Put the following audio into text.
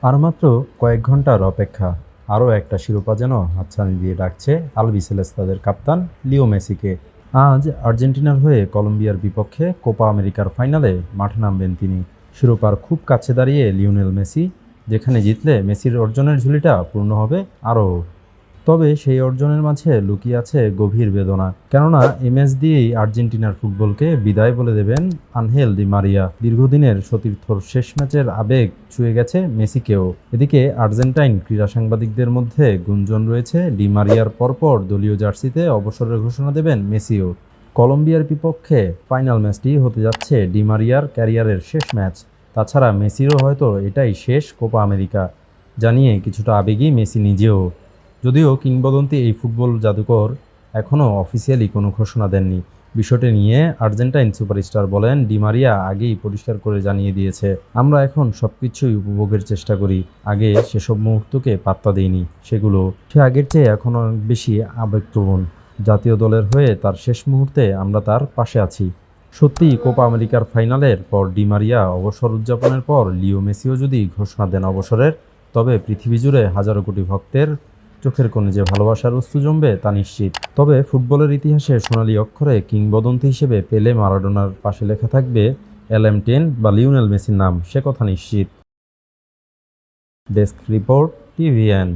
আর মাত্র কয়েক ঘন্টার অপেক্ষা, আরও একটা শিরোপা যেন হাতছানি দিয়ে ডাকছে আলবিসেলেস্তাদের কাপ্তান লিও মেসিকে। আজ আর্জেন্টিনার হয়ে কলম্বিয়ার বিপক্ষে কোপা আমেরিকার ফাইনালে মাঠে নামবেন তিনি। শিরোপার খুব কাছে দাঁড়িয়ে লিওনেল মেসি, যেখানে জিতলে মেসির অর্জনের ঝুলিটা পূর্ণ হবে আরও। তবে সেই অর্জনের মাঝে লুকিয়ে আছে গভীর বেদনা, কেননা এই ম্যাচ দিয়েই আর্জেন্টিনার ফুটবলকে বিদায় বলে দেবেন আনহেল দি মারিয়া। দীর্ঘদিনের সতীর্থর শেষ ম্যাচের আবেগ ছুঁয়ে গেছে মেসিকেও। এদিকে আর্জেন্টাইন ক্রীড়া সাংবাদিকদের মধ্যে গুঞ্জন রয়েছে ডি মারিয়ার পরপর দলীয় জার্সিতে অবসরের ঘোষণা দেবেন মেসিও। কলম্বিয়ার বিপক্ষে ফাইনাল ম্যাচটি হতে যাচ্ছে ডি মারিয়ার ক্যারিয়ারের শেষ ম্যাচ। তাছাড়া মেসিরও হয়তো এটাই শেষ কোপা আমেরিকা, জানিয়ে কিছুটা আবেগী মেসি নিজেও। যদিও কিংবদন্তি এই ফুটবল জাদুকর এখনও অফিসিয়ালি কোনো ঘোষণা দেননি। বিষয়টি নিয়ে আর্জেন্টাইন সুপারস্টার বলেন, ডি মারিয়া আগেই পরিষ্কার করে জানিয়ে দিয়েছে, আমরা এখন সবকিছুই উপভোগের চেষ্টা করি, আগে সেসব মুহূর্তকে পাত্তা দিইনি। সে আগের চেয়ে এখন অনেক বেশি আবেগপ্রবণ। জাতীয় দলের হয়ে তার শেষ মুহূর্তে আমরা তার পাশে আছি। সত্যিই কোপা আমেরিকার ফাইনালের পর ডি মারিয়া অবসর উদযাপনের পর লিও মেসিও যদি ঘোষণা দেন অবসরের, তবে পৃথিবী জুড়ে হাজারো কোটি ভক্তের চোখের কোণে যে ভালোবাসার অশ্রু জমবে তা নিশ্চিত। তবে ফুটবলের ইতিহাসে সোনালী অক্ষরে কিংবদন্তি হিসেবে পেলে, মারাডোনার পাশে লেখা থাকবে LM10 বা লিওনেল মেসির নাম, সে কথা নিশ্চিত। Desk report, TVN।